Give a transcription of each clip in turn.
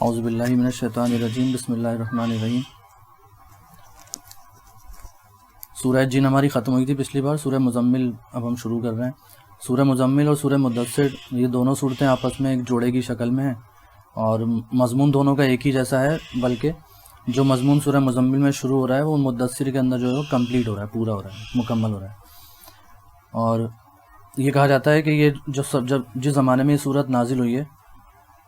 اعوذ باللہ من الشیطان الرجیم، بسم اللہ الرحمن الرحیم۔ سورہ جن ہماری ختم ہوئی تھی پچھلی بار، سورہ مزمل اب ہم شروع کر رہے ہیں۔ سورہ مزمل اور سورہ مدثر یہ دونوں صورتیں آپس میں ایک جوڑے کی شکل میں ہیں اور مضمون دونوں کا ایک ہی جیسا ہے، بلکہ جو مضمون سورہ مزمل میں شروع ہو رہا ہے وہ مدثر کے اندر جو ہے وہ کمپلیٹ ہو رہا ہے، پورا ہو رہا ہے، مکمل ہو رہا ہے۔ اور یہ کہا جاتا ہے کہ یہ جس زمانے میں یہ صورت نازل ہوئی ہے،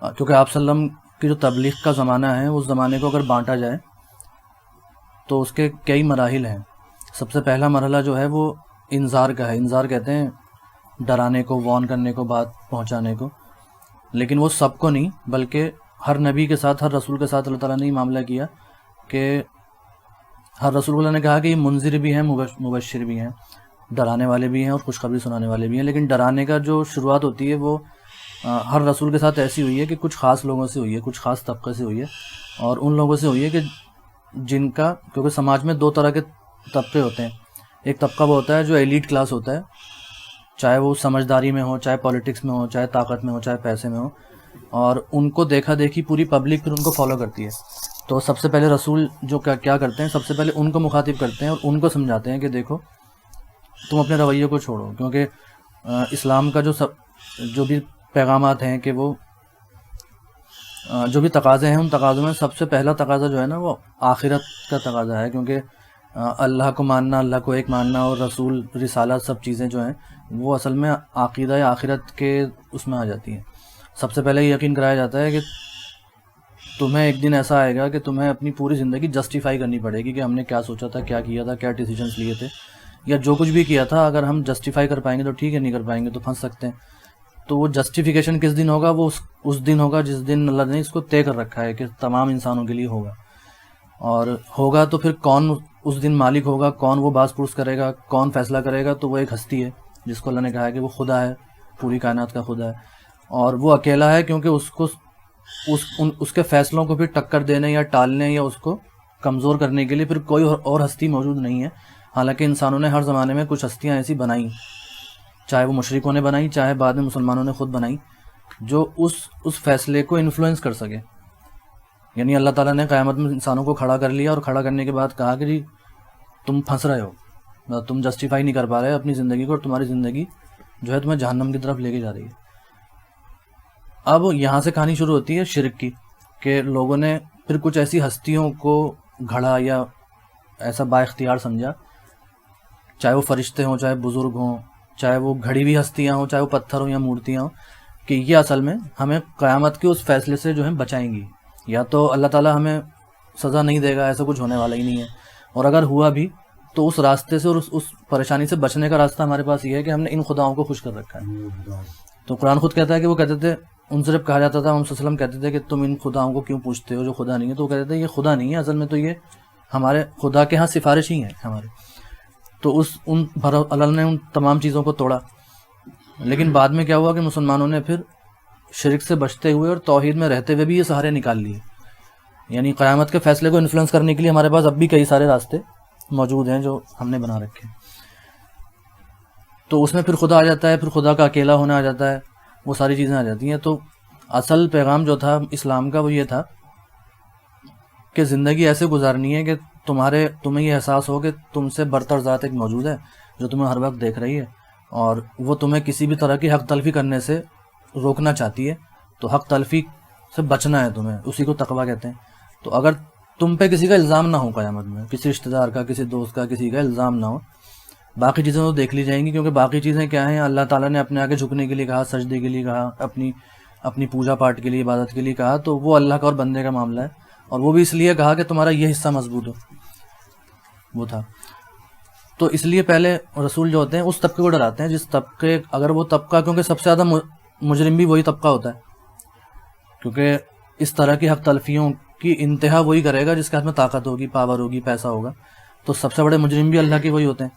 کیونکہ آپ صلی اللہ علیہ وسلم کی جو تبلیغ کا زمانہ ہے اس زمانے کو اگر بانٹا جائے تو اس کے کئی مراحل ہیں۔ سب سے پہلا مرحلہ جو ہے وہ انذار کا ہے۔ انذار کہتے ہیں ڈرانے کو، وارن کرنے کو، بات پہنچانے کو، لیکن وہ سب کو نہیں، بلکہ ہر نبی کے ساتھ، ہر رسول کے ساتھ اللہ تعالیٰ نے یہ معاملہ کیا کہ ہر رسول اللہ نے کہا کہ یہ منذر بھی ہیں، مبشر بھی ہیں، ڈرانے والے بھی ہیں اور خوشخبری سنانے والے بھی ہیں۔ لیکن ڈرانے کا جو شروعات ہوتی ہے وہ ہر رسول کے ساتھ ایسی ہوئی ہے کہ کچھ خاص لوگوں سے ہوئی ہے، کچھ خاص طبقے سے ہوئی ہے، اور ان لوگوں سے ہوئی ہے کہ جن کا، کیونکہ سماج میں دو طرح کے طبقے ہوتے ہیں۔ ایک طبقہ وہ ہوتا ہے جو ایلیٹ کلاس ہوتا ہے، چاہے وہ سمجھداری میں ہو، چاہے پولیٹکس میں ہو، چاہے طاقت میں ہو، چاہے پیسے میں ہو، اور ان کو دیکھا دیکھی پوری پبلک پھر ان کو فالو کرتی ہے۔ تو سب سے پہلے رسول جو کیا کرتے ہیں، سب سے پہلے ان کو مخاطب کرتے ہیں اور ان کو سمجھاتے ہیں کہ دیکھو تم اپنے رویے کو چھوڑو، کیونکہ اسلام کا جو بھی پیغامات ہیں، کہ وہ جو بھی تقاضے ہیں، ان تقاضوں میں سب سے پہلا تقاضا جو ہے نا وہ آخرت کا تقاضا ہے، کیونکہ اللہ کو ماننا، اللہ کو ایک ماننا، اور رسول، رسالت، سب چیزیں جو ہیں وہ اصل میں عقیدہ یا آخرت کے اس میں آ جاتی ہیں۔ سب سے پہلے یہ یقین کرایا جاتا ہے کہ تمہیں ایک دن ایسا آئے گا کہ تمہیں اپنی پوری زندگی جسٹیفائی کرنی پڑے گی کہ ہم نے کیا سوچا تھا، کیا کیا تھا، کیا ڈیسیجنس لیے تھے، یا جو کچھ بھی کیا تھا اگر ہم جسٹیفائی کر پائیں گے تو ٹھیک ہے، نہیں کر پائیں گے تو پھنس سکتے ہیں۔ تو وہ جسٹیفیکیشن کس دن ہوگا؟ وہ اس دن ہوگا جس دن اللہ نے اس کو طے کر رکھا ہے کہ تمام انسانوں کے لیے ہوگا۔ اور ہوگا تو پھر کون اس دن مالک ہوگا، کون وہ باز پرس کرے گا، کون فیصلہ کرے گا؟ تو وہ ایک ہستی ہے جس کو اللہ نے کہا ہے کہ وہ خدا ہے، پوری کائنات کا خدا ہے، اور وہ اکیلا ہے، کیونکہ اس کے فیصلوں کو پھر ٹکر دینے یا ٹالنے یا اس کو کمزور کرنے کے لیے پھر کوئی اور ہستی موجود نہیں ہے۔ حالانکہ انسانوں نے ہر زمانے میں کچھ ہستیاں ایسی بنائیں، چاہے وہ مشرکوں نے بنائی، چاہے بعد میں مسلمانوں نے خود بنائی، جو اس فیصلے کو انفلوئنس کر سکے۔ یعنی اللہ تعالیٰ نے قیامت میں انسانوں کو کھڑا کر لیا، اور کھڑا کرنے کے بعد کہا کہ جی تم پھنس رہے ہو، تم جسٹیفائی نہیں کر پا رہے اپنی زندگی کو، اور تمہاری زندگی جو ہے تمہیں جہنم کی طرف لے کے جا رہی ہے۔ اب یہاں سے کہانی شروع ہوتی ہے شرک کی، کہ لوگوں نے پھر کچھ ایسی ہستیوں کو گھڑا یا ایسا با اختیار سمجھا، چاہے وہ فرشتے ہوں، چاہے بزرگ ہوں، چاہے وہ گھڑی ہوئی ہستیاں ہوں، چاہے وہ پتھر ہوں یا مورتیاں ہوں، کہ یہ اصل میں ہمیں قیامت کے اس فیصلے سے جو ہے بچائیں گی۔ یا تو اللہ تعالیٰ ہمیں سزا نہیں دے گا، ایسا کچھ ہونے والا ہی نہیں ہے، اور اگر ہوا بھی تو اس راستے سے اور اس پریشانی سے بچنے کا راستہ ہمارے پاس یہ ہے کہ ہم نے ان خداؤں کو خوش کر رکھا ہے۔ تو قرآن خود کہتا ہے کہ وہ کہتے تھے، ان سے جب کہا جاتا تھا، ہم صلی اللہ علیہ وسلم کہتے تھے کہ تم ان خداؤں کو کیوں پوچھتے ہو جو خدا نہیں ہے؟ تو وہ کہتے تھے یہ خدا نہیں ہے، اصل میں تو یہ ہمارے خدا کے ہاں سفارش ہی ہیں ہمارے۔ تو اللہ نے ان تمام چیزوں کو توڑا۔ لیکن بعد میں کیا ہوا کہ مسلمانوں نے پھر شرک سے بچتے ہوئے اور توحید میں رہتے ہوئے بھی یہ سہارے نکال لیے۔ یعنی قیامت کے فیصلے کو انفلوئنس کرنے کے لیے ہمارے پاس اب بھی کئی سارے راستے موجود ہیں جو ہم نے بنا رکھے ہیں۔ تو اس میں پھر خدا آ جاتا ہے، پھر خدا کا اکیلا ہونا آ جاتا ہے، وہ ساری چیزیں آ جاتی ہیں۔ تو اصل پیغام جو تھا اسلام کا وہ یہ تھا کہ زندگی ایسے گزارنی ہے کہ تمہیں یہ احساس ہو کہ تم سے برتر ذات ایک موجود ہے جو تمہیں ہر وقت دیکھ رہی ہے، اور وہ تمہیں کسی بھی طرح کی حق تلفی کرنے سے روکنا چاہتی ہے۔ تو حق تلفی سے بچنا ہے تمہیں، اسی کو تقویٰ کہتے ہیں۔ تو اگر تم پہ کسی کا الزام نہ ہو قیامت میں، کسی رشتہ دار کا، کسی دوست کا، کسی کا الزام نہ ہو، باقی چیزیں تو دیکھ لی جائیں گی، کیونکہ باقی چیزیں کیا ہیں؟ اللہ تعالیٰ نے اپنے آگے جھکنے کے لیے کہا، سجدے کے لیے کہا، اپنی پوجا پاٹ کے لیے، عبادت کے لیے کہا، تو وہ اللہ کا اور بندے کا معاملہ ہے، اور وہ بھی اس لیے کہا کہ تمہارا یہ حصہ مضبوط ہو، وہ تھا۔ تو اس لیے پہلے رسول جو ہوتے ہیں اس طبقے کو ڈراتے ہیں، جس طبقے، اگر وہ طبقہ، کیونکہ سب سے زیادہ مجرم بھی وہی طبقہ ہوتا ہے، کیونکہ اس طرح کی حق تلفیوں کی انتہا وہی کرے گا جس کے ہاتھ میں طاقت ہوگی، پاور ہوگی، پیسہ ہوگا۔ تو سب سے بڑے مجرم بھی اللہ کے وہی ہوتے ہیں۔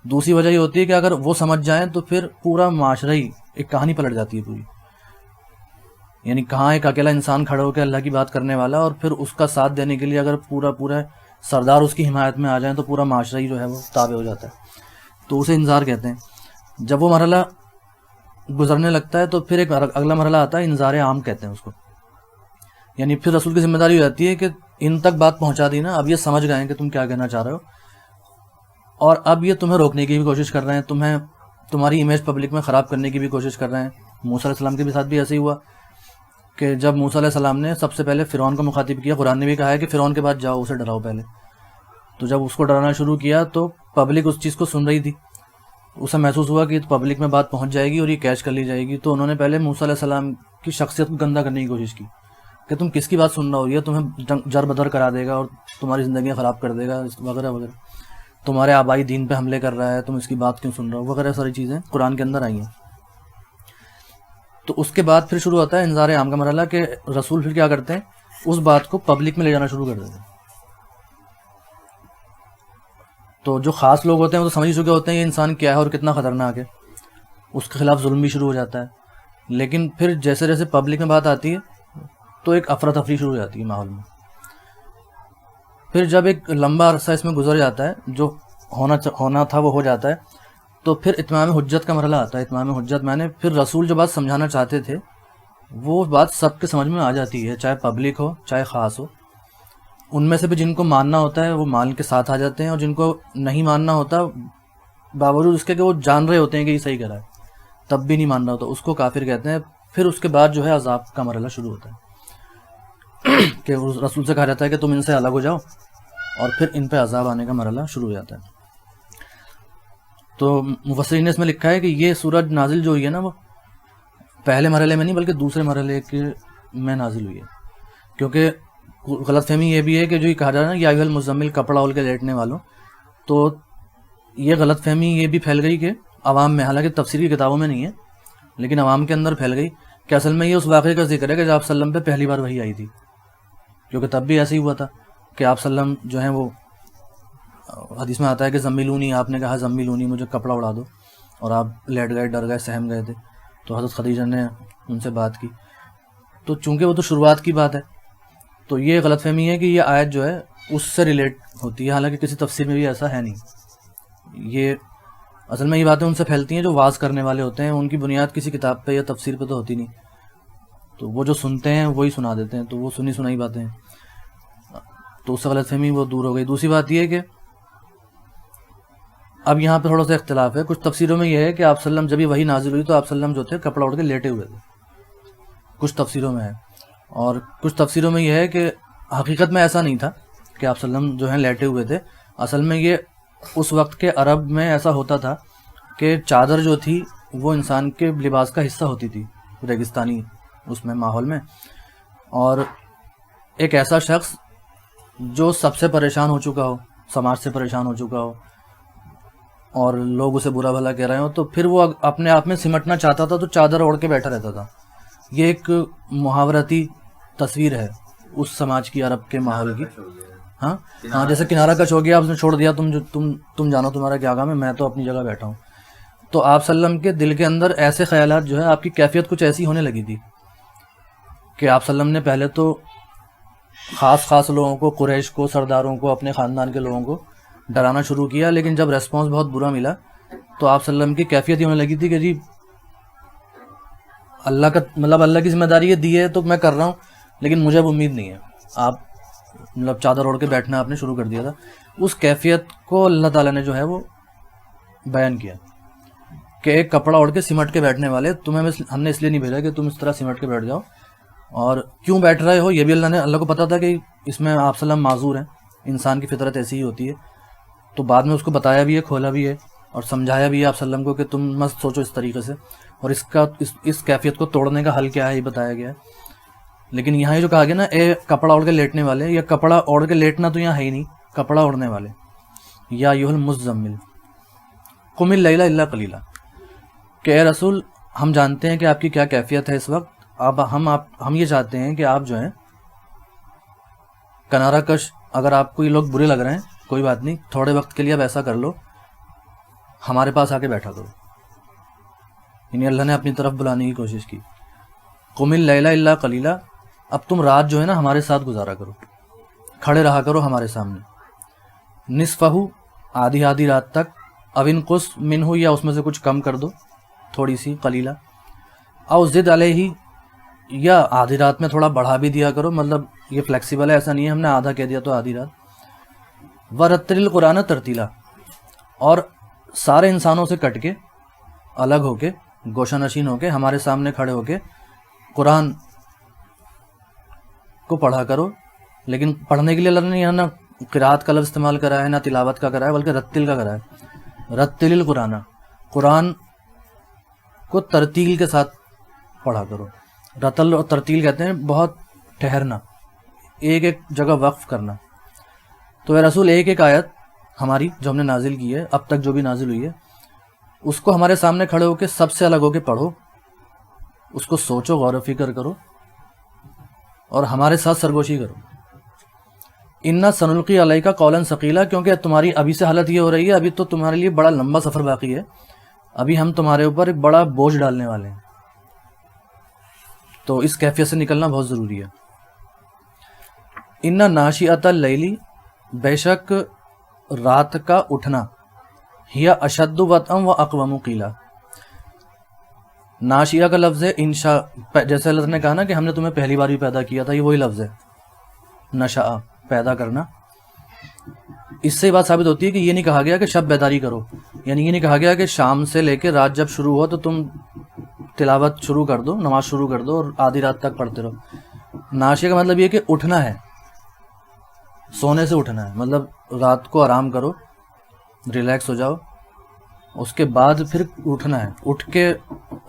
دوسری وجہ یہ ہوتی ہے کہ اگر وہ سمجھ جائیں تو پھر پورا معاشرہ ہی ایک کہانی پلٹ جاتی ہے پوری۔ یعنی کہاں ایک اکیلا انسان کھڑا ہو کے اللہ کی بات کرنے والا، اور پھر اس کا ساتھ دینے کے لیے اگر پورا سردار اس کی حمایت میں آ جائیں تو پورا معاشرہ ہی جو ہے وہ تابع ہو جاتا ہے۔ تو اسے انذار کہتے ہیں۔ جب وہ مرحلہ گزرنے لگتا ہے تو پھر ایک اگلا مرحلہ آتا ہے، انذار عام کہتے ہیں اس کو، یعنی پھر رسول کی ذمہ داری ہو جاتی ہے کہ ان تک بات پہنچا دی نا، اب یہ سمجھ گئے ہیں کہ تم کیا کہنا چاہ رہے ہو، اور اب یہ تمہیں روکنے کی بھی کوشش کر رہے ہیں، تمہاری امیج پبلک میں خراب کرنے کی بھی کوشش کر رہے ہیں۔ موسیٰ علیہ السلام کے بھی ساتھ بھی ایسے ہی ہوا کہ جب موسیٰ علیہ السلام نے سب سے پہلے فرعون کو مخاطب کیا، قرآن نے بھی کہا ہے کہ فرعون کے بعد جاؤ اسے ڈراؤ پہلے، تو جب اس کو ڈرانا شروع کیا تو پبلک اس چیز کو سن رہی تھی، اسے محسوس ہوا کہ پبلک میں بات پہنچ جائے گی اور یہ کیچ کر لی جائے گی، تو انہوں نے پہلے موسیٰ علیہ السلام کی شخصیت کو گندہ کرنے کی کوشش کی کہ تم کس کی بات سن رہا ہو، یہ تمہیں جر بدر کرا دے گا اور تمہاری زندگیاں خراب کر دے گا وغیرہ وغیرہ، تمہارے آبائی دین پہ حملے کر رہا ہے، تم اس کی بات کیوں سن رہے ہو، وغیرہ ساری چیزیں قرآن کے اندر آئی ہیں۔ تو اس کے بعد پھر شروع ہوتا ہے انذار عام کا مرحلہ کہ رسول پھر کیا کرتے ہیں، اس بات کو پبلک میں لے جانا شروع کر دیتے ہیں۔ تو جو خاص لوگ ہوتے ہیں وہ تو سمجھ چکے ہوتے ہیں یہ انسان کیا ہے اور کتنا خطرناک ہے، اس کے خلاف ظلم بھی شروع ہو جاتا ہے، لیکن پھر جیسے جیسے پبلک میں بات آتی ہے تو ایک افراتفری شروع ہو جاتی ہے ماحول میں۔ پھر جب ایک لمبا عرصہ اس میں گزر جاتا ہے، جو ہونا تھا وہ ہو جاتا ہے، تو پھر اتمام حجت کا مرحلہ آتا ہے۔ اتمام حجت میں نے پھر رسول جو بات سمجھانا چاہتے تھے وہ بات سب کے سمجھ میں آ جاتی ہے، چاہے پبلک ہو چاہے خاص ہو۔ ان میں سے بھی جن کو ماننا ہوتا ہے وہ مان کے ساتھ آ جاتے ہیں، اور جن کو نہیں ماننا ہوتا باوجود اس کے کہ وہ جان رہے ہوتے ہیں کہ یہ صحیح کرا ہے تب بھی نہیں ماننا ہوتا، اس کو کافر کہتے ہیں۔ پھر اس کے بعد جو ہے عذاب کا مرحلہ شروع ہوتا ہے کہ رسول سے کہا جاتا ہے کہ تم ان سے الگ ہو جاؤ، اور پھر ان پہ عذاب آنے کا مرحلہ شروع ہو جاتا ہے۔ تو مفسرین نے اس میں لکھا ہے کہ یہ سورج نازل جو ہوئی ہے نا وہ پہلے مرحلے میں نہیں بلکہ دوسرے مرحلے کے میں نازل ہوئی ہے، کیونکہ غلط فہمی یہ بھی ہے کہ جو یہ کہا جا رہا ہے نا یا ایھا المزمل کپڑا اول کے لیٹنے والوں، تو یہ غلط فہمی یہ بھی پھیل گئی کہ عوام میں، حالانکہ تفسیر کی کتابوں میں نہیں ہے لیکن عوام کے اندر پھیل گئی کہ اصل میں یہ اس واقعے کا ذکر ہے کہ جب آپ صلی اللہ علیہ وسلم پہ پہلی بار وحی آئی تھی، کیونکہ تب بھی ایسے ہی ہوا تھا کہ آپ صلی اللہ علیہ وسلم جو ہیں وہ حدیث میں آتا ہے کہ زمیلونی، آپ نے کہا زمیلونی مجھے کپڑا اڑا دو، اور آپ لیٹ گئے، ڈر گئے، سہم گئے تھے، تو حضرت خدیجہ نے ان سے بات کی۔ تو چونکہ وہ تو شروعات کی بات ہے تو یہ غلط فہمی ہے کہ یہ آیت جو ہے اس سے ریلیٹ ہوتی ہے، حالانکہ کسی تفسیر میں بھی ایسا ہے نہیں۔ یہ اصل میں یہ باتیں ان سے پھیلتی ہیں جو واعظ کرنے والے ہوتے ہیں، ان کی بنیاد کسی کتاب پہ یا تفسیر پہ تو ہوتی نہیں، تو وہ جو سنتے ہیں وہی سنا دیتے ہیں، تو وہ سنی سنائی باتیں ہیں، تو اس سے غلط فہمی وہ دور ہو گئی۔ دوسری بات یہ ہے کہ اب یہاں پہ تھوڑا سا اختلاف ہے، کچھ تفسیروں میں یہ ہے کہ آپ صلی اللہ علیہ وسلم جب یہ وحی نازل ہوئی تو آپ صلی اللہ علیہ وسلم جو تھے کپڑا اڑ کے لیٹے ہوئے تھے، کچھ تفسیروں میں ہے، اور کچھ تفسیروں میں یہ ہے کہ حقیقت میں ایسا نہیں تھا کہ آپ صلی اللہ علیہ وسلم جو ہیں لیٹے ہوئے تھے، اصل میں یہ اس وقت کے عرب میں ایسا ہوتا تھا کہ چادر جو تھی وہ انسان کے لباس کا حصہ ہوتی تھی ریگستانی اس میں ماحول میں، اور ایک ایسا شخص جو سب سے پریشان ہو چکا ہو، سماج سے پریشان ہو چکا ہو اور لوگ اسے برا بھلا کہہ رہے ہوں، تو پھر وہ اپنے آپ میں سمٹنا چاہتا تھا تو چادر اوڑھ کے بیٹھا رہتا تھا۔ یہ ایک محاورتی تصویر ہے اس سماج کی، عرب کے ماحول کی۔ ہاں جیسے کنارہ کش ہو گیا، آپ نے چھوڑ دیا، تم جانو تمہارا کیا کام ہے، میں تو اپنی جگہ بیٹھا ہوں۔ تو آپ صلی اللہ علیہ وسلم کے دل کے اندر ایسے خیالات جو ہے، آپ کی کیفیت کچھ ایسی ہونے لگی تھی کہ آپ صلی اللہ علیہ وسلم نے پہلے تو خاص لوگوں کو، قریش کو، سرداروں کو، اپنے خاندان کے لوگوں کو ڈرانا شروع کیا، لیکن جب ریسپانس بہت برا ملا تو آپ صلی اللہ علیہ وسلم کی کیفیت یہ ہونے لگی تھی کہ جی اللہ کا مطلب اللہ کی ذمہ داری یہ دی ہے تو میں کر رہا ہوں، لیکن مجھے اب امید نہیں ہے، آپ مطلب چادر اوڑھ کے بیٹھنا آپ نے شروع کر دیا تھا۔ اس کیفیت کو اللہ تعالیٰ نے جو ہے وہ بیان کیا کہ ایک کپڑا اوڑھ کے سمٹ کے بیٹھنے والے، تمہیں ہم نے اس لیے نہیں بھیجا کہ تم اس طرح سمٹ کے بیٹھ جاؤ، اور کیوں بیٹھ رہے ہو یہ بھی اللہ کو پتا تھا کہ اس میں آپ صلی اللہ علیہ وسلم معذور ہیں، انسان کی فطرت ایسی ہی ہوتی ہے، تو بعد میں اس کو بتایا بھی ہے، کھولا بھی ہے اور سمجھایا بھی ہے آپ صلی اللہ علیہ وسلم کو کہ تم مت سوچو اس طریقے سے، اور اس کیفیت کو توڑنے کا حل کیا ہے یہ بتایا گیا ہے۔ لیکن یہاں یہ جو کہا گیا نا اے کپڑا اوڑھ کے لیٹنے والے، یا کپڑا اوڑھ کے لیٹنا تو یہاں ہے ہی نہیں، کپڑا اوڑھنے والے، یا ایھا المزمل قم اللیل الا قلیلا، کہ اے رسول ہم جانتے ہیں کہ آپ کی کیا کیفیت ہے اس وقت، اب ہم یہ چاہتے ہیں کہ آپ جو ہیں کنارہ کش، اگر آپ کو یہ لوگ برے لگ رہے ہیں کوئی بات نہیں، تھوڑے وقت کے لیے اب ایسا کر لو، ہمارے پاس آ کے بیٹھا کرو، یعنی اللہ نے اپنی طرف بلانے کی کوشش کی۔ قم اللیل الا قلیلا، اب تم رات جو ہے نا ہمارے ساتھ گزارا کرو، کھڑے رہا کرو ہمارے سامنے، نصفہ، آدھی رات تک، او انقص منہ، یا اس میں سے کچھ کم کر دو تھوڑی سی، قلیلا، او زد علیہ، یا آدھی رات میں تھوڑا بڑھا بھی دیا کرو, مطلب یہ فلیکسیبل ہے, ایسا نہیں ہے ہم نے آدھا کہہ دیا تو آدھی رات. ورتل القرآن ترتیلا, اور سارے انسانوں سے کٹ کے, الگ ہو کے, گوشہ نشین ہو کے, ہمارے سامنے کھڑے ہو کے قرآن کو پڑھا کرو. لیکن پڑھنے کے لیے اللہ نے یہاں نہ قرات کا لفظ استعمال کرا ہے, نہ تلاوت کا کرا ہے, بلکہ رتل کا کرا ہے. رتل القرآن, قرآن کو ترتیل کے ساتھ پڑھا کرو. رتل اور ترتیل کہتے ہیں بہت ٹھہرنا, ایک ایک جگہ وقف کرنا. تو اے رسول ایک ایک آیت ہماری جو ہم نے نازل کی ہے اب تک جو بھی نازل ہوئی ہے, اس کو ہمارے سامنے کھڑے ہو کے سب سے الگ ہو کے پڑھو, اس کو سوچو, غور و فکر کرو, اور ہمارے ساتھ سرگوشی کرو. انا سنلقی علیک قولا ثقیلا, کیونکہ تمہاری ابھی سے حالت یہ ہو رہی ہے, ابھی تو تمہارے لیے بڑا لمبا سفر باقی ہے, ابھی ہم تمہارے اوپر ایک بڑا بوجھ ڈالنے والے ہیں. تو اس کیفیت سے نکلنا بہت ضروری ہے. انا ناشئۃ اللیل, بے شک رات کا اٹھنا, ہی اشد وطئا و اقوم قیلا. ناشیہ کا لفظ ہے انشاء, جیسے اللہ نے کہا نا کہ ہم نے تمہیں پہلی بار بھی پیدا کیا تھا, یہ وہی لفظ ہے نشاء, پیدا کرنا. اس سے یہ بات ثابت ہوتی ہے کہ یہ نہیں کہا گیا کہ شب بیداری کرو, یعنی یہ نہیں کہا گیا کہ شام سے لے کے رات جب شروع ہو تو تم تلاوت شروع کر دو, نماز شروع کر دو اور آدھی رات تک پڑھتے رہو. ناشیہ کا مطلب یہ کہ اٹھنا ہے, سونے سے اٹھنا ہے, مطلب رات کو آرام کرو, ریلیکس ہو جاؤ, اس کے بعد پھر اٹھنا ہے, اٹھ کے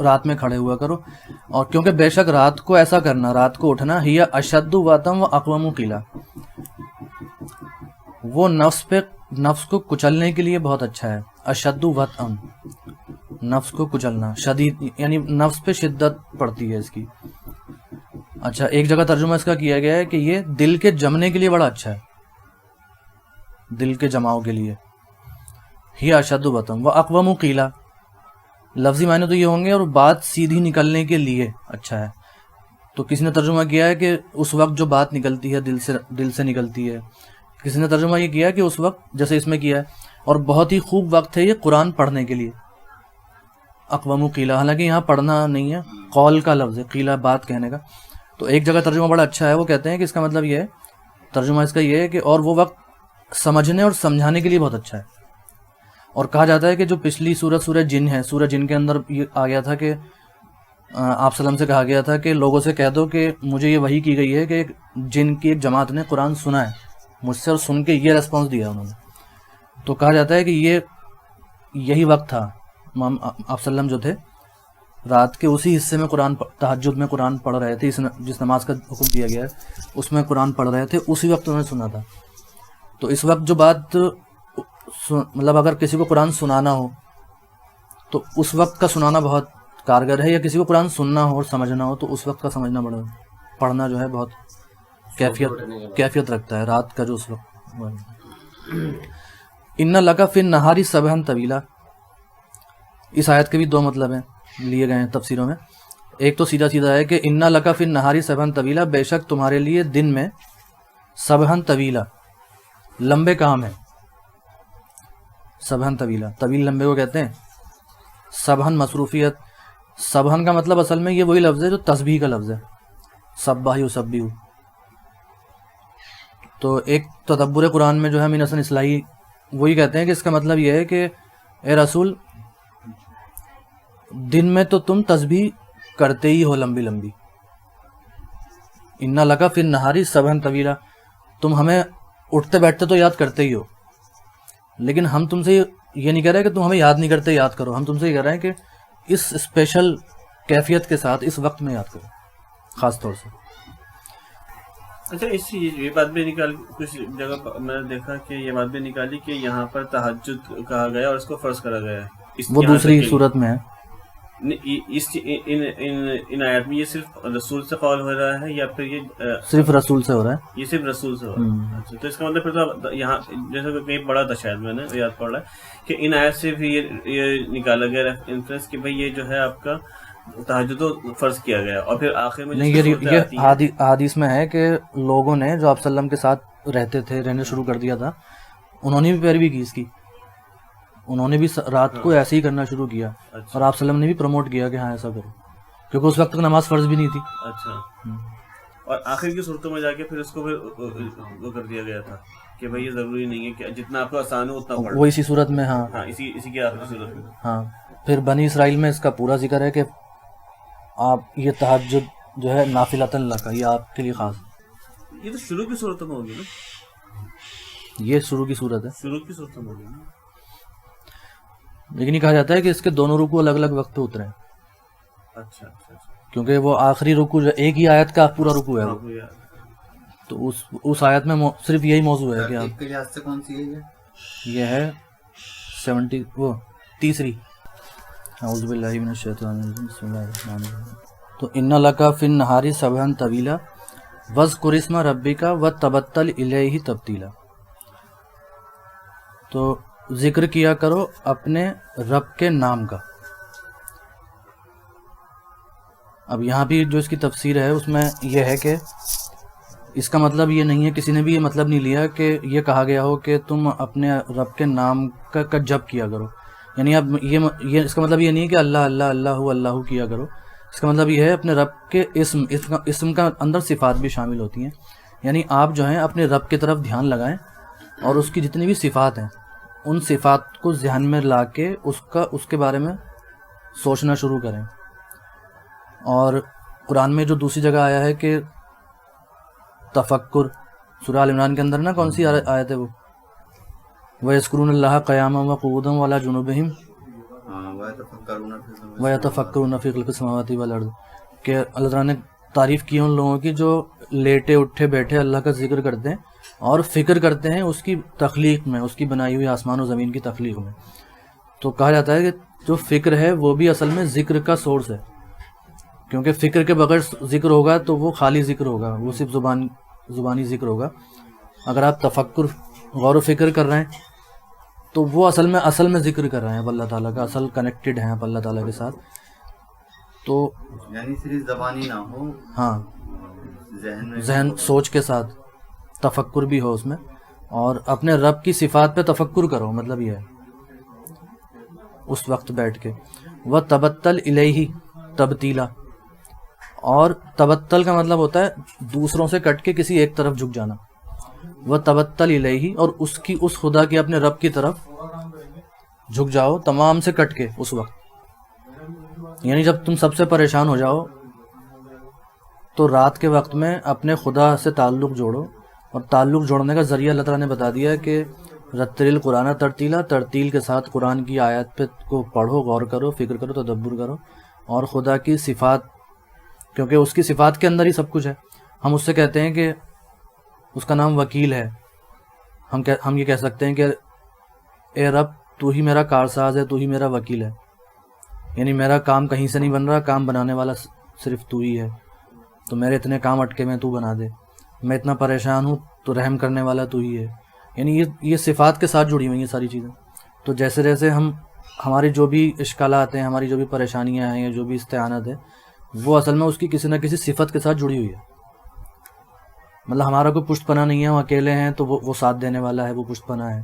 رات میں کھڑے ہوا کرو. اور کیونکہ بے شک رات کو ایسا کرنا, رات کو اٹھنا, ہی اشد وطئا و اقوم قیلا, وہ نفس کو کچلنے کے لیے بہت اچھا ہے. اشد وطئا, نفس کو کچلنا, شدید یعنی نفس پہ شدت پڑتی ہے اس کی. اچھا, ایک جگہ ترجمہ اس کا کیا گیا ہے کہ یہ دل کے جمنے کے لیے بڑا اچھا ہے, دل کے جماؤ کے لیے. ہی اشد وطئا و اقوم قیلا, لفظی معنی تو یہ ہوں گے, اور بات سیدھی نکلنے کے لیے اچھا ہے. تو کسی نے ترجمہ کیا ہے کہ اس وقت جو بات نکلتی ہے دل سے نکلتی ہے. کسی نے ترجمہ یہ کیا کہ اس وقت, جیسے اس میں کیا ہے, اور بہت ہی خوب وقت ہے یہ قرآن پڑھنے کے لیے. اقوام قیلا, حالانکہ یہاں پڑھنا نہیں ہے, قول کا لفظ ہے, قیلا بات کہنے کا. تو ایک جگہ ترجمہ بڑا اچھا ہے, وہ کہتے ہیں کہ اس کا مطلب یہ ہے, ترجمہ اس کا یہ ہے کہ اور وہ وقت سمجھنے اور سمجھانے کے لیے بہت اچھا ہے. اور کہا جاتا ہے کہ جو پچھلی سورہ سورہ جن ہے, سورہ جن کے اندر یہ آ گیا تھا کہ آپ سلم سے کہا گیا تھا کہ لوگوں سے کہہ دو کہ مجھے یہ وحی کی گئی ہے کہ جن کی ایک جماعت نے قرآن سنا ہے مجھ سے, اور سن کے یہ ریسپانس دیا انہوں نے. تو کہا جاتا ہے کہ یہی وقت تھا, آپ سلم جو تھے رات کے اسی حصے میں قرآن, تہجد میں قرآن پڑھ رہے تھے, جس نماز کا حکم دیا گیا ہے اس میں قرآن پڑھ رہے تھے, اسی وقت انہوں نے سنا تھا. تو اس وقت جو بات, مطلب اگر کسی کو قرآن سنانا ہو تو اس وقت کا سنانا بہت کارگر ہے, یا کسی کو قرآن سننا ہو اور سمجھنا ہو تو اس وقت کا سمجھنا پڑھنا جو ہے بہت کیفیت رکھتا ہے, رات کا جو اس وقت. ان لک فی النہار سبحا طویلا, اس آیت کے بھی دو مطلب ہیں لیے گئے ہیں تفسیروں میں. ایک تو سیدھا سیدھا ہے کہ ان لک فی النہار سبحا طویلا, بے شک تمہارے لیے دن میں سبحا طویلا, لمبے کام ہیں. سبحن طویلا, طویل لمبے کو کہتے ہیں. سبحن مصروفیت, سبحن کا مطلب اصل میں یہ وہی لفظ ہے جو تسبیح کا لفظ ہے, سبح یسبح. تو ایک تدبر قرآن میں جو ہے امین حسن اصلاحی وہی کہتے ہیں کہ اس کا مطلب یہ ہے کہ اے رسول دن میں تو تم تسبیح کرتے ہی ہو لمبی لمبی. ان لک فی النہار سبحا طویلا, تم ہمیں اٹھتے بیٹھتے تو یاد کرتے ہی ہو, لیکن ہم تم سے یہ نہیں کہہ رہے کہ تم ہمیں یاد نہیں کرتے یاد کرو, ہم تم سے یہ کہہ رہے ہیں کہ اس اسپیشل کیفیت کے ساتھ اس وقت میں یاد کرو خاص طور سے. اچھا, اس یہ بات بھی کچھ جگہ میں نے دیکھا کہ یہ بات بھی نکالی کہ یہاں پر تہجد کہا گیا اور اس کو فرض کرا گیا ہے, وہ دوسری صورت میں ہے. ان آیات میں یہ صرف رسول سے قول ہو رہا ہے یا پھر یہ صرف رسول سے ہو رہا ہے؟ یہ صرف رسول سے ہو رہا ہے. اچھا, تو اس کا مطلب پھر تو یہاں جیسا کہ کہیں پڑھا تھا, شاید میں نے یاد پڑھ رہا ہے کہ ان آیات سے بھی یہ نکالا گیا انفرنس کہ بھئی یہ جو ہے آپ کا تہجد فرض کیا گیا, اور پھر آخر میں یہ حدیث میں ہے کہ لوگوں نے جو آپ صلی اللہ علیہ وسلم کے ساتھ رہتے تھے, رہنے شروع کر دیا تھا, انہوں نے بھی پیروی کی اس کی, انہوں نے بھی رات کو ایسے ہی کرنا شروع کیا, اور آپ صلی اللہ علیہ وسلم نے بھی پروموٹ کیا کہ ہاں ایسا کرو. کیونکہ اس وقت تک نماز فرض بھی نہیں تھی. اچھا. اور آخر کی صورتوں میں جا کے پھر اس کو وہ کر دیا گیا تھا کہ بھائی یہ ضروری نہیں ہے کہ جتنا آپ کو آسان ہو اتنا پڑھو. وہ اسی صورت میں ہاں اسی کی آخری صورت میں. ہاں. پھر بنی اسرائیل میں اس کا پورا ذکر ہے کہ آپ یہ تہجد جو ہے نافلۃ لک، یہ آپ کے لیے خاص. یہ تو شروع کی صورتوں میں ہوگی نا. یہ شروع کی صورت ہے، شروع کی صورتوں میں ہوگی نا. لیکن یہ کہا جاتا ہے کہ اس کے دونوں رکوع الگ الگ وقت پہ اترے ہیں. اچھا اچھا اچھا. کیونکہ وہ آخری رکوع جو ایک ہی آیت کا پورا رکوع ہے وہ، تو اس آیت میں صرف یہی موضوع ہے کہ آپ کے لحاظ سے کون سی ہے یہ ہے 70 وہ تیسری. اعوذ باللہ من الشیطان الرجیم، بسم اللہ الرحمن الرحیم. تو ان لک فی النہار سبحا طویلا واذکر اسم ربک وتبتل الیہ تبتیلا. تو ذکر کیا کرو اپنے رب کے نام کا. اب یہاں بھی جو اس کی تفسیر ہے اس میں یہ ہے کہ اس کا مطلب یہ نہیں ہے، کسی نے بھی یہ مطلب نہیں لیا کہ یہ کہا گیا ہو کہ تم اپنے رب کے نام کا جپ کیا کرو. یعنی اب یہ اس کا مطلب یہ نہیں ہے کہ اللہ اللہ اللہ اللہ کیا کرو. اس کا مطلب یہ ہے اپنے رب کے اسم کا اندر صفات بھی شامل ہوتی ہیں. یعنی آپ جو ہیں اپنے رب کی طرف دھیان لگائیں اور اس کی جتنی بھی صفات ہیں ان صفات کو ذہن میں لا کے اس کے بارے میں سوچنا شروع کریں. اور قرآن میں جو دوسری جگہ آیا ہے کہ تفکر، سورہ آل عمران کے اندر نا کون سی آیت ہے وہ، وَيَذْكُرُونَ اللَّهَ قِيَامًا وَقُعُودًا وَعَلَىٰ جُنُوبِهِمْ وَيَتَفَكَّرُونَ فِي خَلْقِ السَّمَاوَاتِ وَالْأَرْضِ، کہ اللہ تعالیٰ نے تعریف کی ان لوگوں کی جو لیٹے اٹھے بیٹھے اللہ کا ذکر کرتے ہیں اور فکر کرتے ہیں اس کی تخلیق میں، اس کی بنائی ہوئی آسمان و زمین کی تخلیق میں. تو کہا جاتا ہے کہ جو فکر ہے وہ بھی اصل میں ذکر کا سورس ہے، کیونکہ فکر کے بغیر ذکر ہوگا تو وہ خالی ذکر ہوگا، وہ صرف زبانی ذکر ہوگا. اگر آپ تفکر، غور و فکر کر رہے ہیں تو وہ اصل میں ذکر کر رہے ہیں اب اللہ تعالیٰ کا، اصل کنیکٹڈ ہیں اب اللہ تعالیٰ کے ساتھ. تو یعنی صرف زبانی نہ ہو، ہاں ذہن سوچ کے ساتھ تفکر بھی ہو اس میں، اور اپنے رب کی صفات پہ تفکر کرو. مطلب یہ ہے اس وقت بیٹھ کے. وَتَبَتَّلْ إِلَيْهِ تَبْتِيلًا، اور تبتل کا مطلب ہوتا ہے دوسروں سے کٹ کے کسی ایک طرف جھک جانا. وَتَبَتَّلْ إِلَيْهِ، اور اس خدا کے اپنے رب کی طرف جھک جاؤ تمام سے کٹ کے اس وقت. یعنی جب تم سب سے پریشان ہو جاؤ تو رات کے وقت میں اپنے خدا سے تعلق جوڑو، اور تعلق جوڑنے کا ذریعہ اللہ تعالیٰ نے بتا دیا ہے کہ رتل القرآن ترتیلا، ترتیل کے ساتھ قرآن کی آیات پہ کو پڑھو، غور کرو، فکر کرو، تدبر کرو. اور خدا کی صفات، کیونکہ اس کی صفات کے اندر ہی سب کچھ ہے. ہم اس سے کہتے ہیں کہ اس کا نام وکیل ہے. ہم یہ کہہ سکتے ہیں کہ اے رب تو ہی میرا کارساز ہے، تو ہی میرا وکیل ہے. یعنی میرا کام کہیں سے نہیں بن رہا، کام بنانے والا صرف تو ہی ہے. تو میرے اتنے کام اٹکے میں تو بنا دے. میں اتنا پریشان ہوں تو رحم کرنے والا تو ہی ہے. یعنی یہ صفات کے ساتھ جڑی ہوئی ہیں ساری چیزیں. تو جیسے جیسے ہماری جو بھی اشکالات ہیں، ہماری جو بھی پریشانیاں ہیں، یا جو بھی استعانت ہے، وہ اصل میں اس کی کسی نہ کسی صفت کے ساتھ جڑی ہوئی ہے. مطلب ہمارا کوئی پشت پناہ نہیں ہے، ہم اکیلے ہیں تو وہ ساتھ دینے والا ہے، وہ پشت پناہ ہے.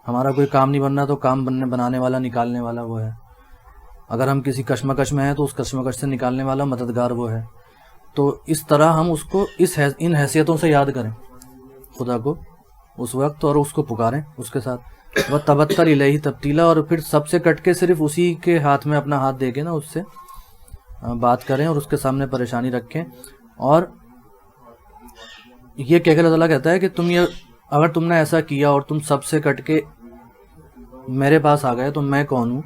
ہمارا کوئی کام نہیں بن رہا تو کام بنانے والا، نکالنے والا وہ ہے. اگر ہم کسی کشمکش میں ہیں تو اس کشمکش سے نکالنے والا، مددگار وہ ہے. تو اس طرح ہم اس کو ان حیثیتوں سے یاد کریں خدا کو اس وقت، اور اس کو پکاریں اس کے ساتھ. وَتَبَتَّلْ إِلَيْهِ تَبْتِيلًا، اور پھر سب سے کٹ کے صرف اسی کے ہاتھ میں اپنا ہاتھ دے کے نا اس سے بات کریں اور اس کے سامنے پریشانی رکھیں. اور یہ کہہ کے اللہ تعالیٰ کہتا ہے کہ اگر تم نے ایسا کیا اور تم سب سے کٹ کے میرے پاس آ گئے تو میں کون ہوں.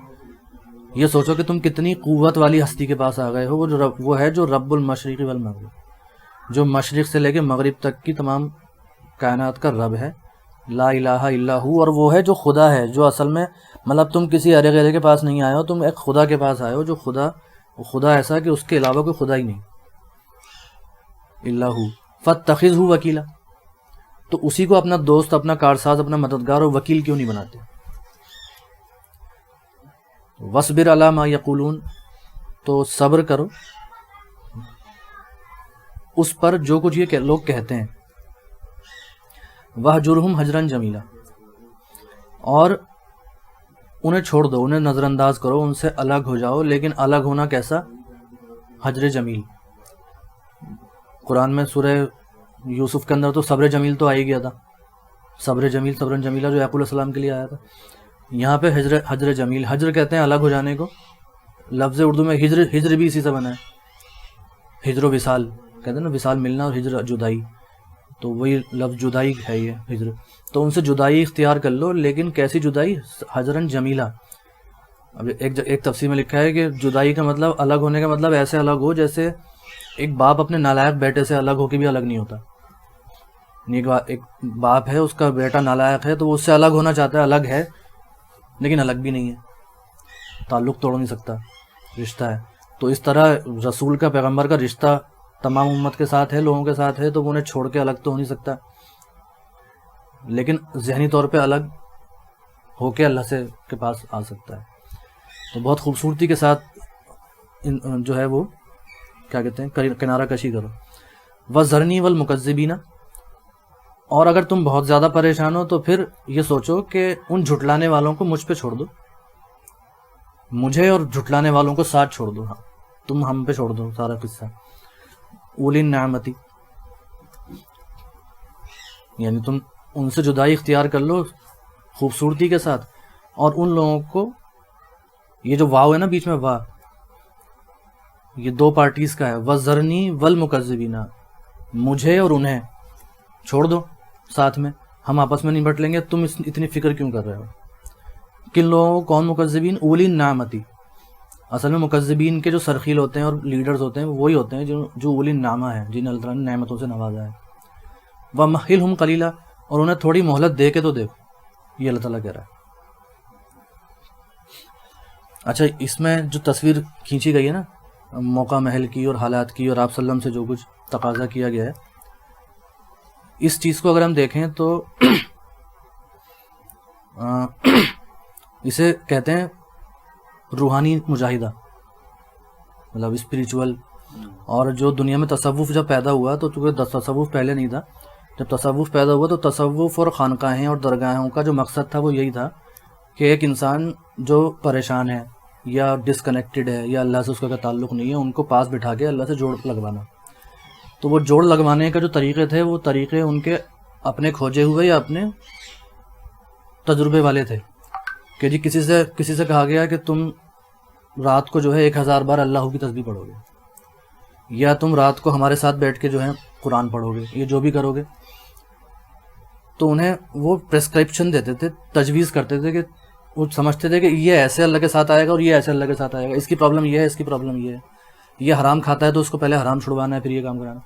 یہ سوچو کہ تم کتنی قوت والی ہستی کے پاس آ گئے ہو. وہ ہے جو رب المشرق والمغرب، جو مشرق سے لے کے مغرب تک کی تمام کائنات کا رب ہے. لا الہ الا ہو. اور وہ ہے جو خدا ہے، جو اصل میں مطلب تم کسی ارے غیرے کے پاس نہیں آئے ہو، تم ایک خدا کے پاس آئے ہو، جو خدا ایسا کہ اس کے علاوہ کوئی خدا ہی نہیں. اللہ فاتخذہ وکیلا، تو اسی کو اپنا دوست، اپنا کارساز، اپنا مددگار اور وکیل کیوں نہیں بناتے. وَاصْبِرْ عَلَىٰ مَا يَقُولُونَ، تو صبر کرو اس پر جو کچھ یہ لوگ کہتے ہیں. وَاهْجُرْهُمْ هَجْرًا جَمِيلًا، اور انہیں چھوڑ دو، انہیں نظر انداز کرو، ان سے الگ ہو جاؤ. لیکن الگ ہونا کیسا؟ حجر جمیل. قرآن میں سورہ یوسف کے اندر تو صبر جمیل تو آ ہی گیا تھا, صبر جمیل صبر جمیلہ جو یعقوب علیہ السلام کے لیے آیا تھا. یہاں پہ حجر جمیل, حجر کہتے ہیں الگ ہو جانے کو. لفظ اردو میں ہجر بھی اسی سے بنا ہے, ہجر و وصال کہتے ہیں نا, وصال ملنا اور ہجر جدائی, تو وہی لفظ جدائی ہے یہ ہجر. تو ان سے جدائی اختیار کر لو, لیکن کیسی جدائی؟ حجرن جمیلہ. اب ایک تفسیر میں لکھا ہے کہ جدائی کا مطلب, الگ ہونے کا مطلب ایسے الگ ہو جیسے ایک باپ اپنے نالائق بیٹے سے الگ ہو کے بھی الگ نہیں ہوتا. ایک باپ ہے, اس کا بیٹا نالائق ہے تو وہ اس سے الگ ہونا چاہتا ہے, الگ ہے لیکن الگ بھی نہیں ہے, تعلق توڑ نہیں سکتا, رشتہ ہے. تو اس طرح رسول کا, پیغمبر کا رشتہ تمام امت کے ساتھ ہے, لوگوں کے ساتھ ہے, تو وہ انہیں چھوڑ کے الگ تو ہو نہیں سکتا, لیکن ذہنی طور پہ الگ ہو کے اللہ سے کے پاس آ سکتا ہے. تو بہت خوبصورتی کے ساتھ جو ہے وہ کیا کہتے ہیں, کنارہ کشی کرو. وَذَرْنِي وَالْمُكَذِّبِينَ. اور اگر تم بہت زیادہ پریشان ہو تو پھر یہ سوچو کہ ان جھٹلانے والوں کو مجھ پہ چھوڑ دو, مجھے اور جھٹلانے والوں کو ساتھ چھوڑ دو, تم ہم پہ چھوڑ دو سارا قصہ. اولی النعمتی, یعنی تم ان سے جدائی اختیار کر لو خوبصورتی کے ساتھ, اور ان لوگوں کو, یہ جو واو ہے نا بیچ میں وا, یہ دو پارٹیز کا ہے. وَذَرْنِي وَالْمُكَذِّبِينَ, مجھے اور انہیں چھوڑ دو ساتھ میں, ہم آپس میں نمٹ لیں گے, تم اتنی فکر کیوں کر رہے ہو. کن لوگوں کو؟ کون مکذبین؟ اولی النعمتی. اصل میں مکذبین کے جو سرخیل ہوتے ہیں اور لیڈرز ہوتے ہیں وہی ہوتے ہیں جو اولی النعمہ ہیں, جن اللہ تعالیٰ نے نعمتوں سے نوازا ہے. وَمَهِّلْهُمْ قَلِيلًا, اور انہیں تھوڑی مہلت دے کے تو دیکھو, یہ اللہ تعالیٰ کہہ رہا ہے. اچھا, اس میں جو تصویر کھینچی گئی ہے نا موقع محل کی اور حالات کی, اور آپ صلی اللہ علیہ وسلم سے جو کچھ تقاضا کیا گیا ہے, اس چیز کو اگر ہم دیکھیں تو اسے کہتے ہیں روحانی مجاہدہ, مطلب اسپریچول. اور جو دنیا میں تصوف جب پیدا ہوا تو چونکہ تصوف پہلے نہیں تھا, جب تصوف پیدا ہوا تو تصوف اور خانقاہیں اور درگاہوں کا جو مقصد تھا وہ یہی تھا کہ ایک انسان جو پریشان ہے یا ڈسکنیکٹڈ ہے یا اللہ سے اس کا تعلق نہیں ہے, ان کو پاس بٹھا کے اللہ سے جوڑ لگوانا. تو وہ جوڑ لگوانے کا جو طریقے تھے وہ طریقے ان کے اپنے کھوجے ہوئے یا اپنے تجربے والے تھے, کہ جی کسی سے کہا گیا کہ تم رات کو جو ہے 1000 بار اللہ کی تسبیح پڑھو گے, یا تم رات کو ہمارے ساتھ بیٹھ کے جو ہے قرآن پڑھو گے, یہ جو بھی کرو گے. تو انہیں وہ پرسکرپشن دیتے تھے, تجویز کرتے تھے, کہ وہ سمجھتے تھے کہ یہ ایسے اللہ کے ساتھ آئے گا اور یہ ایسے اللہ کے ساتھ آئے گا, اس کی پرابلم یہ ہے, اس کی پرابلم یہ ہے, یہ حرام کھاتا ہے تو اس کو پہلے حرام چھڑوانا ہے پھر یہ کام کرانا.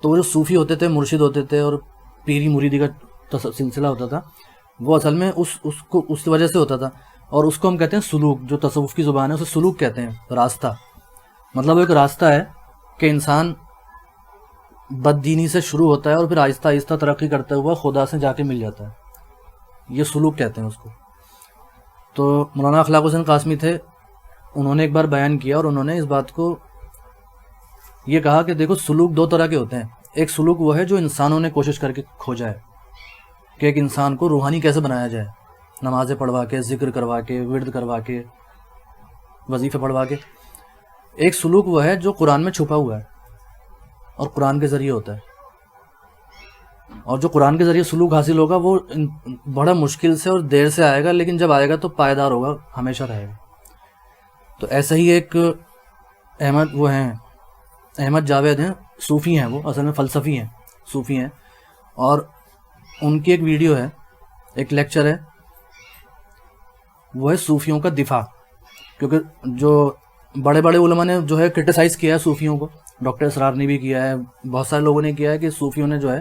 تو وہ جو صوفی ہوتے تھے, مرشد ہوتے تھے, اور پیری مریدی کا سلسلہ ہوتا تھا, وہ اصل میں اس وجہ سے ہوتا تھا. اور اس کو ہم کہتے ہیں سلوک, جو تصوف کی زبان ہے اسے سلوک کہتے ہیں, راستہ. مطلب ایک راستہ ہے کہ انسان بد دینی سے شروع ہوتا ہے اور پھر آہستہ آہستہ ترقی کرتا ہوا خدا سے جا کے مل جاتا ہے, یہ سلوک کہتے ہیں اس کو. تو مولانا اخلاق حسین قاسمی تھے, انہوں نے ایک بار بیان کیا اور انہوں نے اس بات کو یہ کہا کہ دیکھو سلوک دو طرح کے ہوتے ہیں. ایک سلوک وہ ہے جو انسانوں نے کوشش کر کے کھوجا ہے کہ ایک انسان کو روحانی کیسے بنایا جائے, نمازیں پڑھوا کے, ذکر کروا کے, ورد کروا کے, وظیفے پڑھوا کے. ایک سلوک وہ ہے جو قرآن میں چھپا ہوا ہے اور قرآن کے ذریعے ہوتا ہے, اور جو قرآن کے ذریعے سلوک حاصل ہوگا وہ بڑا مشکل سے اور دیر سے آئے گا, لیکن جب آئے گا تو پائیدار ہوگا, ہمیشہ رہے گا. تو ایسا ہی ایک احمد جاوید ہیں, صوفی ہیں, وہ اصل میں فلسفی ہیں, صوفی ہیں, اور ان کی ایک ویڈیو ہے, ایک لیکچر ہے, وہ ہے صوفیوں کا دفاع. کیونکہ جو بڑے بڑے علماء نے جو ہے کرٹیسائز کیا ہے صوفیوں کو, ڈاکٹر اسرار نے بھی کیا ہے, بہت سارے لوگوں نے کیا ہے کہ صوفیوں نے جو ہے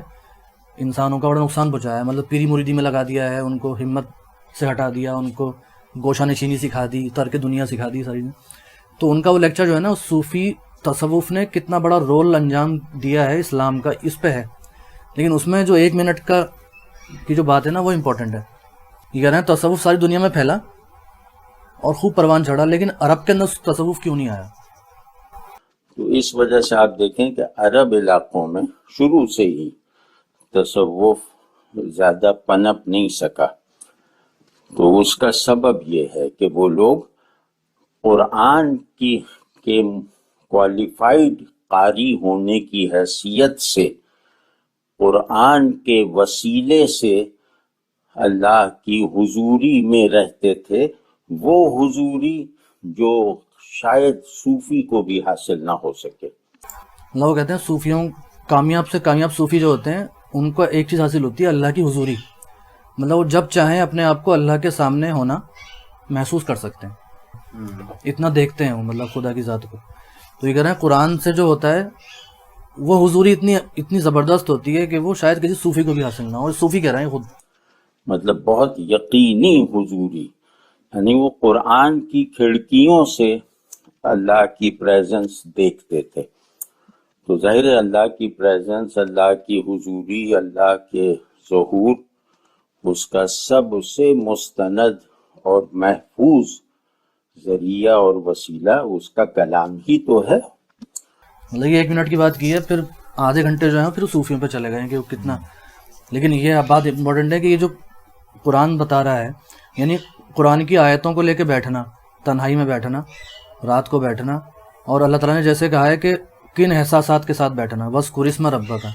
انسانوں کا بڑا نقصان پہنچایا ہے, مطلب پیری مریدی میں لگا دیا ہے, ان کو ہمت سے ہٹا دیا, ان کو گوشہ نشینی سکھا دی, ترک دنیا سکھا دی ساری. تو ان کا وہ لیکچر جو ہے نا, صوفی تصوف نے کتنا بڑا رول انجام دیا ہے اسلام کا, اس پہ ہے. لیکن اس میں جو 1 منٹ کی جو بات ہے نا وہ امپورٹنٹ ہے. یہ کہہ رہے ہیں تصوف ساری دنیا میں پھیلا اور خوب پروان چڑھا, لیکن عرب کے اندر تصوف کیوں نہیں آیا؟ تو اس وجہ سے آپ دیکھیں کہ عرب علاقوں میں شروع سے ہی تصوف زیادہ پنپ نہیں سکا. تو اس کا سبب یہ ہے کہ وہ لوگ قرآن کے کوالیفائڈ قاری ہونے کی حیثیت سے قرآن کے وسیلے سے اللہ کی حضوری میں رہتے تھے، وہ حضوری جو شاید صوفی کو بھی حاصل نہ ہو سکے۔ اللہ وہ کہتے ہیں صوفیوں کامیاب سے کامیاب صوفی جو ہوتے ہیں ان کو ایک چیز حاصل ہوتی ہے، اللہ کی حضوری، مطلب وہ جب چاہیں اپنے آپ کو اللہ کے سامنے ہونا محسوس کر سکتے ہیں، اتنا دیکھتے ہیں وہ مطلب خدا کی ذات کو۔ تو یہ کہہ رہے ہیں قرآن سے جو ہوتا ہے وہ حضوری اتنی زبردست ہوتی ہے کہ وہ شاید کسی صوفی کو بھی حاصل نہ ہو، اور صوفی کہہ رہے ہیں خود۔ مطلب بہت یقینی حضوری، یعنی وہ قرآن کی کھڑکیوں سے اللہ کی پریزنس دیکھتے تھے۔ تو ظاہر ہے اللہ کی پریزنس، اللہ کی حضوری، اللہ کے ظہور، اس کا سب سے مستند اور محفوظ ذریعہ اور وسیلہ اس کا کلام ہی تو ہے۔ مطلب یہ 1 منٹ کی بات کی ہے، پھر آدھے گھنٹے جو ہیں پھر صوفیوں پہ چلے گئے کہ وہ کتنا، لیکن یہ بات امپورٹنٹ ہے کہ یہ جو قرآن بتا رہا ہے، یعنی قرآن کی آیتوں کو لے کے بیٹھنا، تنہائی میں بیٹھنا، رات کو بیٹھنا، اور اللہ تعالیٰ نے جیسے کہا ہے کہ کن احساسات کے ساتھ بیٹھنا، وَاذْكُرِ اسْمَ رَبَّكَ،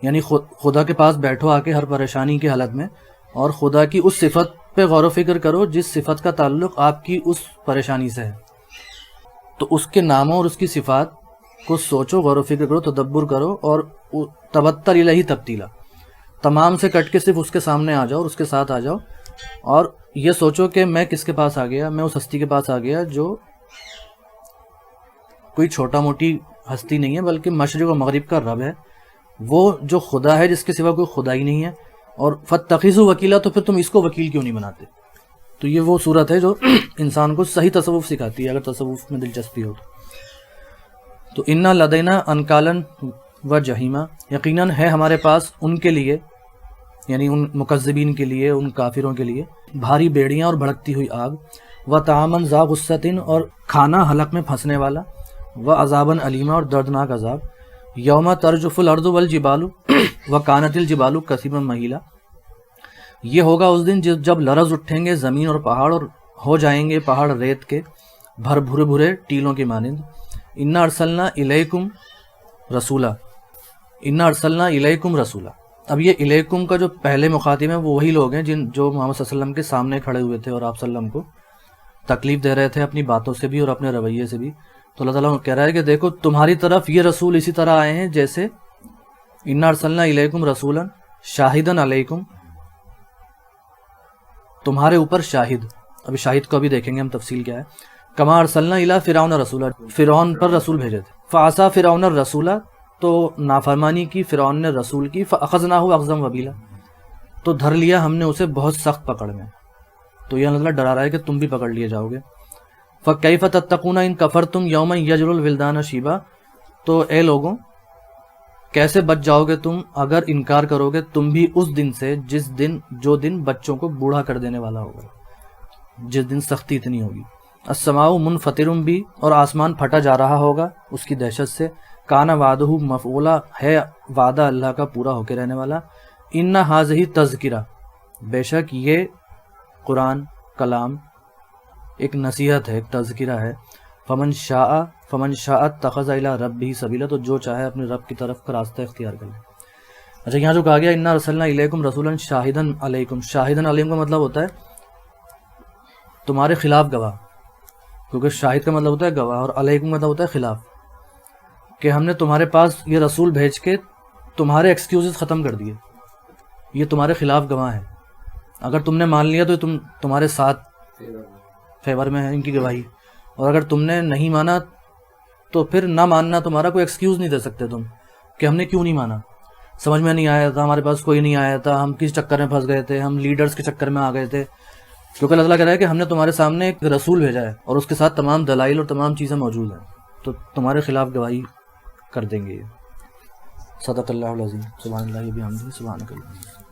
یعنی خدا کے پاس بیٹھو آ کے ہر پریشانی کی حالت میں، اور خدا کی اس صفت پہ غور و فکر کرو جس صفت کا تعلق آپ کی اس پریشانی سے ہے، تو اس کے ناموں اور اس کی صفات کو سوچو، غور و فکر کرو، تدبر کرو، اور تبتل الیہ تبتیلا، تمام سے کٹ کے صرف اس کے سامنے آ جاؤ اور اس کے ساتھ آ جاؤ، اور یہ سوچو کہ میں کس کے پاس آ گیا، میں اس ہستی کے پاس آ گیا جو کوئی چھوٹا موٹی ہستی نہیں ہے بلکہ مشرق و مغرب کا رب ہے، وہ جو خدا ہے جس کے سوا کوئی خدا ہی نہیں ہے، اور فاتخذوا وکیلا، تو پھر تم اس کو وکیل کیوں نہیں بناتے؟ تو یہ وہ صورت ہے جو انسان کو صحیح تصوف سکھاتی ہے اگر تصوف میں دلچسپی ہو تو۔ انا لدینا انکالن و جہیما، یقیناً ہے ہمارے پاس ان کے لیے، یعنی ان مکذبین کے لیے، ان کافروں کے لیے، بھاری بیڑیاں اور بھڑکتی ہوئی آگ، و طعامن ذا غصۃ، اور کھانا حلق میں پھنسنے والا، و عذاباً علیما، اور دردناک عذاب، یوم ترجف الارض والجبال وکانت الجبال کثیبا مہیلا، یہ ہوگا اس دن جب لرز اٹھیں گے زمین اور پہاڑ، اور ہو جائیں گے پہاڑ ریت کے بھر بھرے بھرے ٹیلوں کی مانند۔ انا ارسلنا الیکم رسولا، انا ارسلنا الیکم رسولا، اب یہ الیکم کا جو پہلے مخاطب ہیں وہ وہی لوگ ہیں جو محمد صلی اللہ علیہ وسلم کے سامنے کھڑے ہوئے تھے اور آپ صلی اللہ علیہ وسلم کو تکلیف دے رہے تھے اپنی باتوں سے بھی اور اپنے رویے سے بھی۔ تو اللہ تعالیٰ کہہ رہا ہے کہ دیکھو تمہاری طرف یہ رسول اسی طرح آئے ہیں جیسے انا ارسلنا الیکم رسولا شاہدن علیکم، تمہارے اوپر شاہد، ابھی شاہد کو بھی دیکھیں گے ہم تفصیل کیا ہے، کما ارسلنا الی فرعون رسولا، فرعون پر رسول بھیجے تھے، فعصا فرعون الرسولا، تو نافرمانی کی فرعون نے رسول کی، فاخذناہ اخذا وبیلا، تو دھر لیا ہم نے اسے بہت سخت پکڑ میں۔ تو یہ اللہ ڈرا رہا ہے کہ تم بھی پکڑ لیے جاؤ گے۔ فَكَيْفَ تَتَّقُونَ إِن كَفَرْتُمْ يَوْمًا يَجْعَلُ الْوِلْدَانَ شِيبًا، تو اے لوگوں کیسے بچ جاؤ گے تم اگر انکار کرو گے تم بھی اس دن سے جو دن بچوں کو بوڑھا کر دینے والا ہوگا، جس دن سختی اتنی ہوگی۔ السماء منفطر بھی، اور آسمان پھٹا جا رہا ہوگا اس کی دہشت سے، کان وعدہ مفعولا، ہے وعدہ اللہ کا پورا ہو کے رہنے والا۔ ان ھذہ تذکرہ، بے شک یہ قرآن کلام ایک نصیحت ہے، ایک تذکرہ ہے، فمن شاء اتخذ الی ربہ سبیلا، تو جو چاہے اپنے رب کی طرف کا راستہ اختیار کر لے۔ اچھا یہاں جو کہا گیا انا ارسلنا الیکم رسولا شاہدن علیکم، شاہدن علیکم کا مطلب ہوتا ہے تمہارے خلاف گواہ، کیونکہ شاہد کا مطلب ہوتا ہے گواہ، اور علیکم کا مطلب ہوتا ہے خلاف، کہ ہم نے تمہارے پاس یہ رسول بھیج کے تمہارے ایکسکیوزز ختم کر دیے، یہ تمہارے خلاف گواہ ہے، اگر تم نے مان لیا تو تمہارے ساتھ فیور میں ہے ان کی گواہی، اور اگر تم نے نہیں مانا تو پھر نہ ماننا تمہارا کوئی ایکسکیوز نہیں دے سکتے تم کہ ہم نے کیوں نہیں مانا، سمجھ میں نہیں آیا تھا، ہمارے پاس کوئی نہیں آیا تھا، ہم کس چکر میں پھنس گئے تھے، ہم لیڈرز کے چکر میں آ گئے تھے، کیونکہ اللہ تعالیٰ کہہ رہا ہے کہ ہم نے تمہارے سامنے ایک رسول بھیجا ہے اور اس کے ساتھ تمام دلائل اور تمام چیزیں موجود ہیں، تو تمہارے خلاف گواہی کر دیں گے۔ صدق اللہ العظیم، سبحان اللہ وبحمدہ، سبحانک اللہ۔